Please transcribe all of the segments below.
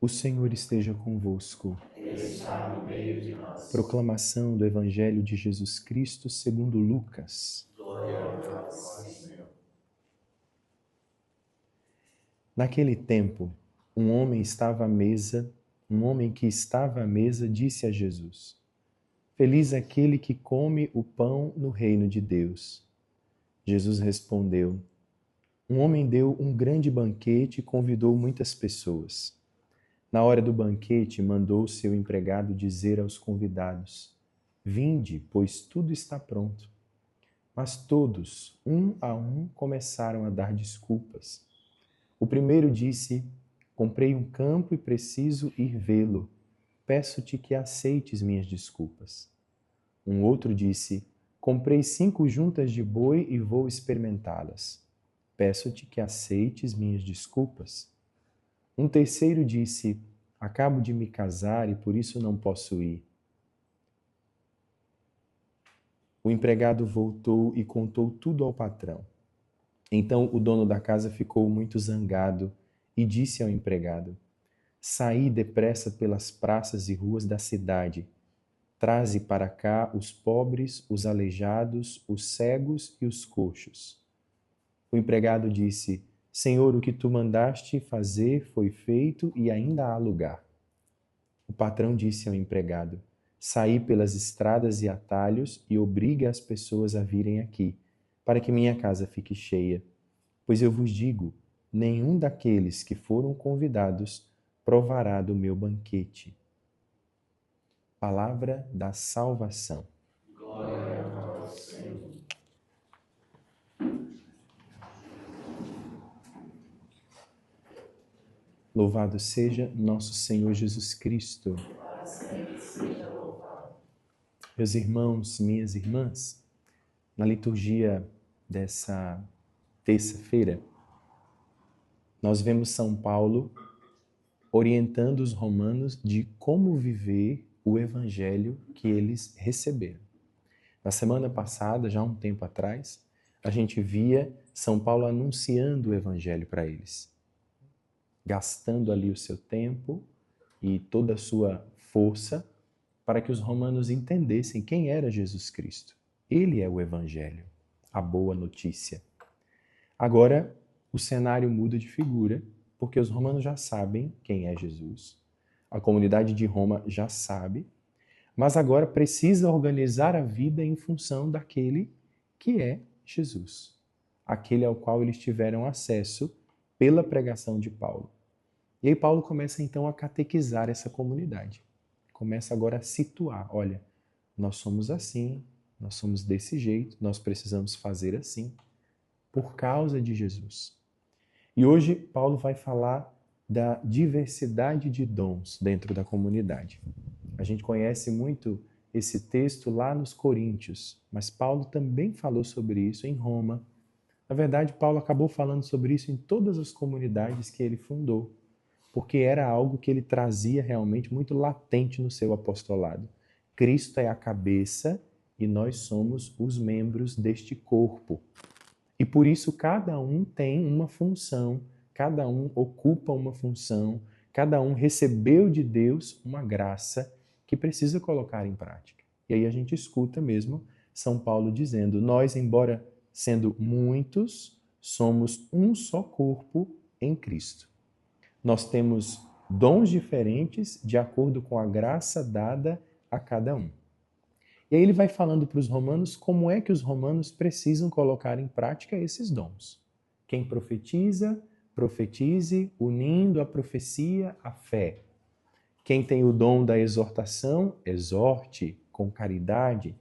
O Senhor esteja convosco. Ele está no meio de nós. Proclamação do Evangelho de Jesus Cristo segundo Lucas. Glória a vós, Senhor. Naquele tempo, um homem que estava à mesa disse a Jesus: Feliz aquele que come o pão no reino de Deus. Jesus respondeu: Um homem deu um grande banquete e convidou muitas pessoas. Na hora do banquete, mandou seu empregado dizer aos convidados: Vinde, pois tudo está pronto. Mas todos, um a um, começaram a dar desculpas. O primeiro disse: Comprei um campo e preciso ir vê-lo. Peço-te que aceites minhas desculpas. Um outro disse: Comprei 5 juntas de boi e vou experimentá-las. Peço-te que aceites minhas desculpas. Um terceiro disse: Acabo de me casar e por isso não posso ir. O empregado voltou e contou tudo ao patrão. Então o dono da casa ficou muito zangado e disse ao empregado: Saí depressa pelas praças e ruas da cidade. Traze para cá os pobres, os aleijados, os cegos e os coxos. O empregado disse: Senhor, o que tu mandaste fazer foi feito e ainda há lugar. O patrão disse ao empregado: Saí pelas estradas e atalhos e obrigue as pessoas a virem aqui, para que minha casa fique cheia. Pois eu vos digo, nenhum daqueles que foram convidados provará do meu banquete. Palavra da salvação. Glória a vós, Senhor. Louvado seja nosso Senhor Jesus Cristo. Para sempre seja louvado. Meus irmãos, minhas irmãs, na liturgia dessa terça-feira, nós vemos São Paulo orientando os romanos de como viver o evangelho que eles receberam. Na semana passada, já há um tempo atrás, a gente via São Paulo anunciando o evangelho para eles, gastando ali o seu tempo e toda a sua força para que os romanos entendessem quem era Jesus Cristo. Ele é o evangelho, a boa notícia. Agora, o cenário muda de figura, porque os romanos já sabem quem é Jesus. A comunidade de Roma já sabe, mas agora precisa organizar a vida em função daquele que é Jesus, aquele ao qual eles tiveram acesso pela pregação de Paulo. E aí Paulo começa então a catequizar essa comunidade. Começa agora a situar, olha, nós somos assim, nós somos desse jeito, nós precisamos fazer assim, por causa de Jesus. E hoje Paulo vai falar da diversidade de dons dentro da comunidade. A gente conhece muito esse texto lá nos Coríntios, mas Paulo também falou sobre isso em Roma. Na verdade, Paulo acabou falando sobre isso em todas as comunidades que ele fundou, porque era algo que ele trazia realmente muito latente no seu apostolado. Cristo é a cabeça e nós somos os membros deste corpo. E por isso cada um tem uma função, cada um ocupa uma função, cada um recebeu de Deus uma graça que precisa colocar em prática. E aí a gente escuta mesmo São Paulo dizendo: nós, embora sendo muitos, somos um só corpo em Cristo. Nós temos dons diferentes de acordo com a graça dada a cada um. E aí ele vai falando para os romanos como é que os romanos precisam colocar em prática esses dons. Quem profetiza, profetize, unindo a profecia à fé. Quem tem o dom da exortação, exorte com caridade.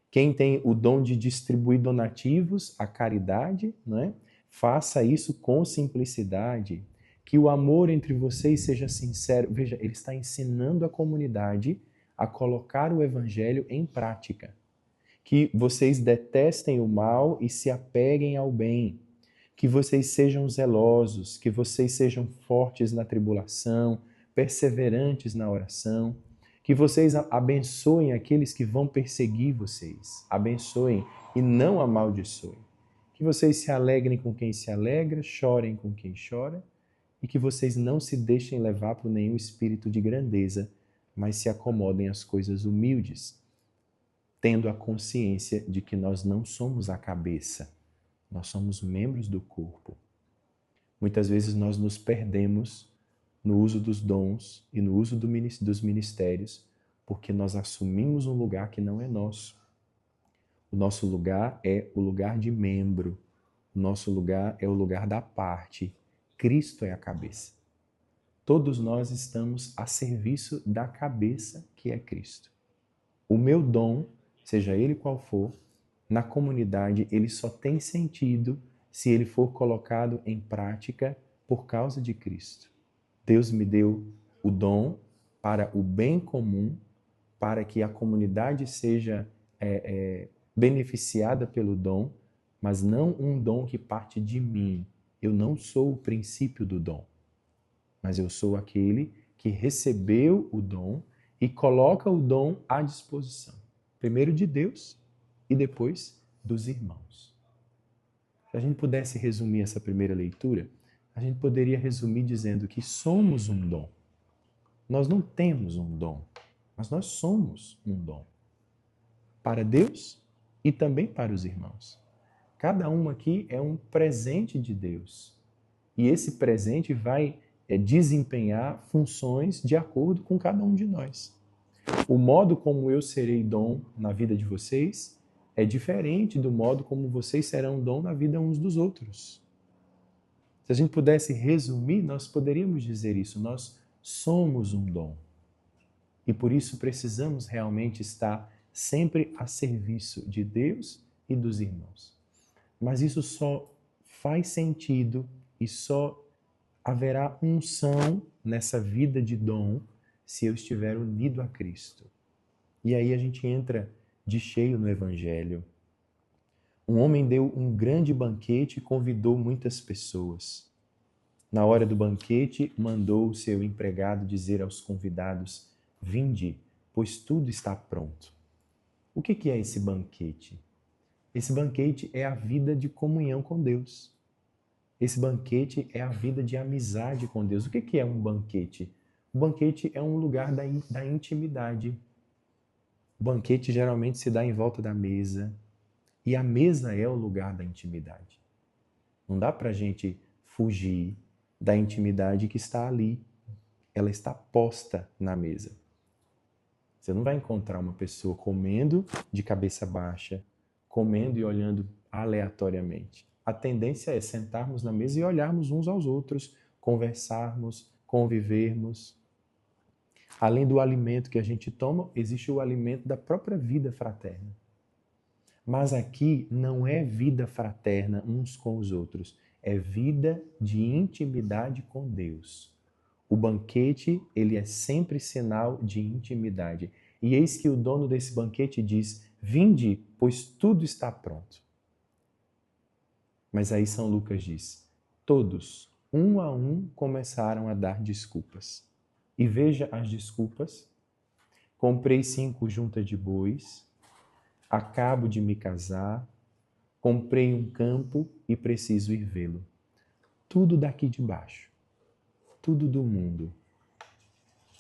Quem tem o dom de distribuir donativos, a caridade, né? Faça isso com simplicidade. Que o amor entre vocês seja sincero. Veja, ele está ensinando a comunidade a colocar o evangelho em prática. Que vocês detestem o mal e se apeguem ao bem. Que vocês sejam zelosos, que vocês sejam fortes na tribulação, perseverantes na oração. Que vocês abençoem aqueles que vão perseguir vocês. Abençoem e não amaldiçoem. Que vocês se alegrem com quem se alegra, chorem com quem chora. E e que vocês não se deixem levar por nenhum espírito de grandeza, mas se acomodem às coisas humildes, tendo a consciência de que nós não somos a cabeça, nós somos membros do corpo. Muitas vezes nós nos perdemos no uso dos dons e no uso dos ministérios, porque nós assumimos um lugar que não é nosso. O nosso lugar é o lugar de membro, o nosso lugar é o lugar da parte. Cristo é a cabeça. Todos nós estamos a serviço da cabeça que é Cristo. O meu dom, seja ele qual for, na comunidade ele só tem sentido se ele for colocado em prática por causa de Cristo. Deus me deu o dom para o bem comum, para que a comunidade seja beneficiada pelo dom, mas não um dom que parte de mim. Eu não sou o princípio do dom, mas eu sou aquele que recebeu o dom e coloca o dom à disposição. Primeiro de Deus e depois dos irmãos. Se a gente pudesse resumir essa primeira leitura, a gente poderia resumir dizendo que somos um dom. Nós não temos um dom, mas nós somos um dom. Para Deus e também para os irmãos. Cada um aqui é um presente de Deus. E esse presente vai desempenhar funções de acordo com cada um de nós. O modo como eu serei dom na vida de vocês é diferente do modo como vocês serão dom na vida uns dos outros. Se a gente pudesse resumir, nós poderíamos dizer isso. Nós somos um dom. E por isso precisamos realmente estar sempre a serviço de Deus e dos irmãos. Mas isso só faz sentido e só haverá unção nessa vida de dom se eu estiver unido a Cristo. E aí a gente entra de cheio no Evangelho. Um homem deu um grande banquete e convidou muitas pessoas. Na hora do banquete, mandou o seu empregado dizer aos convidados: vinde, pois tudo está pronto. O que é esse banquete? Esse banquete é a vida de comunhão com Deus. Esse banquete é a vida de amizade com Deus. O que é um banquete? O banquete é um lugar da intimidade. O banquete geralmente se dá em volta da mesa. E a mesa é o lugar da intimidade. Não dá para a gente fugir da intimidade que está ali. Ela está posta na mesa. Você não vai encontrar uma pessoa comendo de cabeça baixa, comendo e olhando aleatoriamente. A tendência é sentarmos na mesa e olharmos uns aos outros, conversarmos, convivermos. Além do alimento que a gente toma, existe o alimento da própria vida fraterna. Mas aqui não é vida fraterna uns com os outros, é vida de intimidade com Deus. O banquete, ele é sempre sinal de intimidade. E eis que o dono desse banquete diz: vinde, pois tudo está pronto. Mas aí São Lucas diz: todos, um a um, começaram a dar desculpas. E veja as desculpas: comprei 5 juntas de bois, acabo de me casar, comprei um campo e preciso ir vê-lo. Tudo daqui de baixo, tudo do mundo,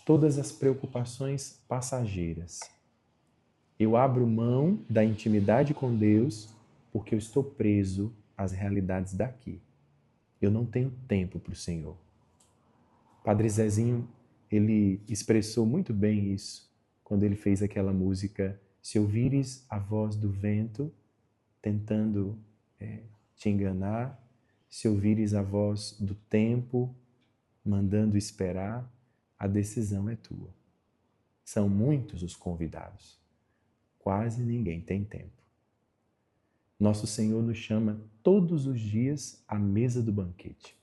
todas as preocupações passageiras. Eu abro mão da intimidade com Deus porque eu estou preso às realidades daqui. Eu não tenho tempo para o Senhor. Padre Zezinho, ele expressou muito bem isso quando ele fez aquela música: se ouvires a voz do vento tentando te enganar, se ouvires a voz do tempo mandando esperar, a decisão é tua. São muitos os convidados. Quase ninguém tem tempo. Nosso Senhor nos chama todos os dias à mesa do banquete.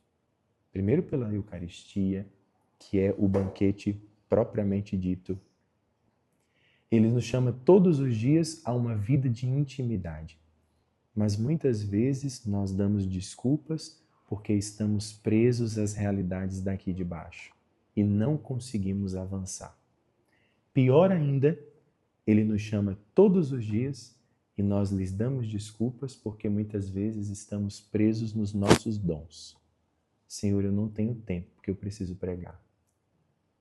Primeiro pela Eucaristia, que é o banquete propriamente dito. Ele nos chama todos os dias a uma vida de intimidade. Mas muitas vezes nós damos desculpas porque estamos presos às realidades daqui de baixo e não conseguimos avançar. Pior ainda, ele nos chama todos os dias e nós lhes damos desculpas porque muitas vezes estamos presos nos nossos dons. Senhor, eu não tenho tempo. porque eu preciso pregar.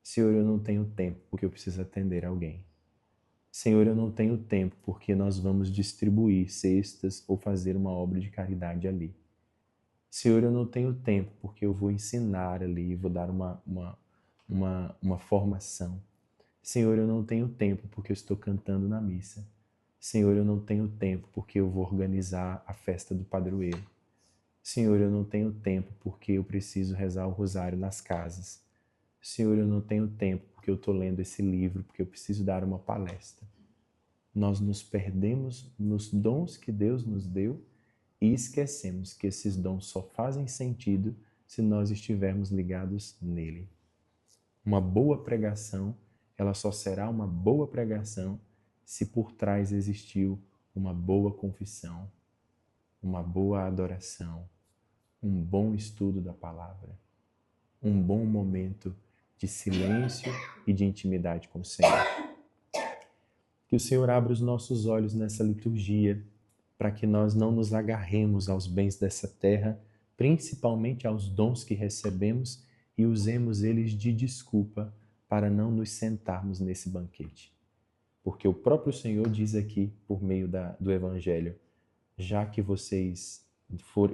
Senhor, eu não tenho tempo porque eu preciso atender alguém. Senhor, eu não tenho tempo porque nós vamos distribuir cestas ou fazer uma obra de caridade ali. Senhor, eu não tenho tempo porque eu vou ensinar ali, vou dar uma formação. Senhor, eu não tenho tempo porque eu estou cantando na missa. Senhor, eu não tenho tempo porque eu vou organizar a festa do padroeiro. Senhor, eu não tenho tempo porque eu preciso rezar o rosário nas casas. Senhor, eu não tenho tempo porque eu estou lendo esse livro, porque eu preciso dar uma palestra. Nós nos perdemos nos dons que Deus nos deu e esquecemos que esses dons só fazem sentido se nós estivermos ligados nele. Uma boa pregação, ela só será uma boa pregação se por trás existiu uma boa confissão, uma boa adoração, um bom estudo da palavra, um bom momento de silêncio e de intimidade com o Senhor. Que o Senhor abra os nossos olhos nessa liturgia para que nós não nos agarremos aos bens dessa terra, principalmente aos dons que recebemos, e usemos eles de desculpa para não nos sentarmos nesse banquete. Porque o próprio Senhor diz aqui, por meio do Evangelho, já que vocês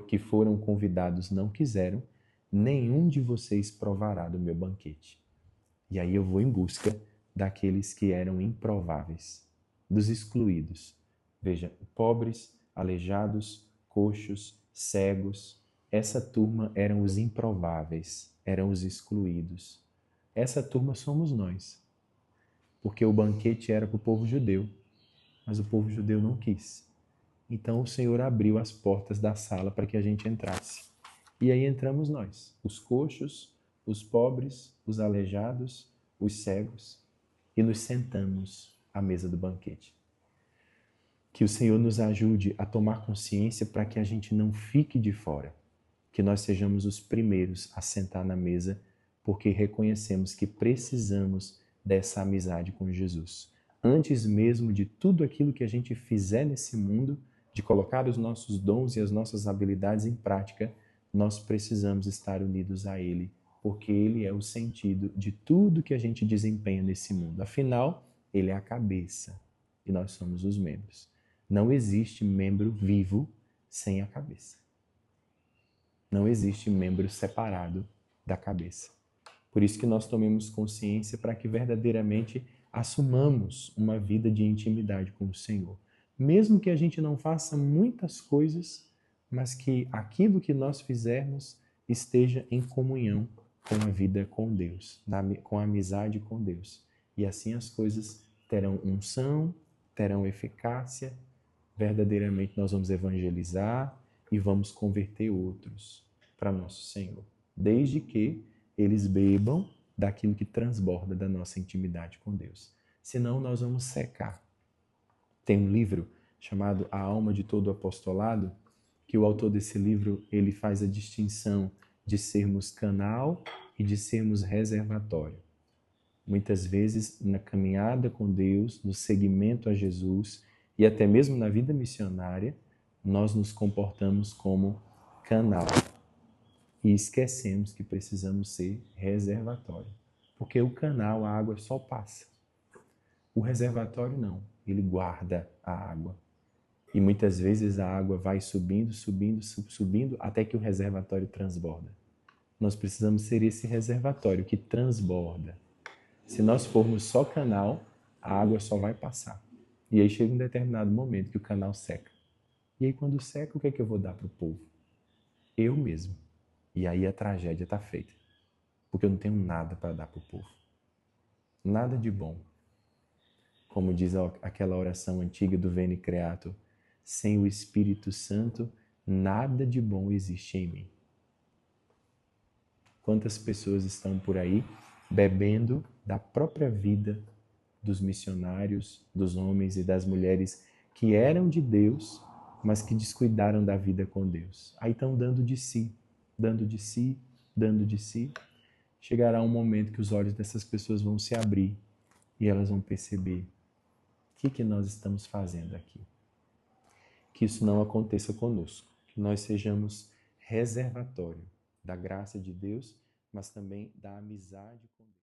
que foram convidados não quiseram, nenhum de vocês provará do meu banquete. E aí eu vou em busca daqueles que eram improváveis, dos excluídos. Veja, pobres, aleijados, coxos, cegos. Essa turma eram os improváveis, eram os excluídos. Essa turma somos nós. Porque o banquete era para o povo judeu, mas o povo judeu não quis. Então o Senhor abriu as portas da sala para que a gente entrasse. E aí entramos nós, os coxos, os pobres, os aleijados, os cegos, e nos sentamos à mesa do banquete. Que o Senhor nos ajude a tomar consciência para que a gente não fique de fora, que nós sejamos os primeiros a sentar na mesa, porque reconhecemos que precisamos dessa amizade com Jesus. Antes mesmo de tudo aquilo que a gente fizer nesse mundo, de colocar os nossos dons e as nossas habilidades em prática, nós precisamos estar unidos a Ele, porque Ele é o sentido de tudo que a gente desempenha nesse mundo. Afinal, Ele é a cabeça e nós somos os membros. Não existe membro vivo sem a cabeça. Não existe membro separado da cabeça. Por isso que nós tomemos consciência para que verdadeiramente assumamos uma vida de intimidade com o Senhor. Mesmo que a gente não faça muitas coisas, mas que aquilo que nós fizermos esteja em comunhão com a vida com Deus, com a amizade com Deus. E assim as coisas terão unção, terão eficácia, verdadeiramente nós vamos evangelizar e vamos converter outros para nosso Senhor, desde que eles bebam daquilo que transborda da nossa intimidade com Deus. Senão nós vamos secar. Tem um livro chamado A Alma de Todo Apostolado, que o autor desse livro ele faz a distinção de sermos canal e de sermos reservatório. Muitas vezes, na caminhada com Deus, no seguimento a Jesus e até mesmo na vida missionária, nós nos comportamos como canal e esquecemos que precisamos ser reservatório. Porque o canal, a água só passa. O reservatório não, ele guarda a água. E muitas vezes a água vai subindo, subindo, subindo, até que o reservatório transborda. Nós precisamos ser esse reservatório que transborda. Se nós formos só canal, a água só vai passar. E aí chega um determinado momento que o canal seca. E aí quando seca, o que é que eu vou dar para o povo? Eu mesmo. E aí a tragédia está feita. Porque eu não tenho nada para dar para o povo. Nada de bom. Como diz aquela oração antiga do Veni Creator, sem o Espírito Santo, nada de bom existe em mim. Quantas pessoas estão por aí bebendo da própria vida dos missionários, dos homens e das mulheres que eram de Deus, mas que descuidaram da vida com Deus. Aí estão dando de si, dando de si, dando de si. Chegará um momento que os olhos dessas pessoas vão se abrir e elas vão perceber o que nós estamos fazendo aqui. Que isso não aconteça conosco, que nós sejamos reservatório da graça de Deus, mas também da amizade com Deus.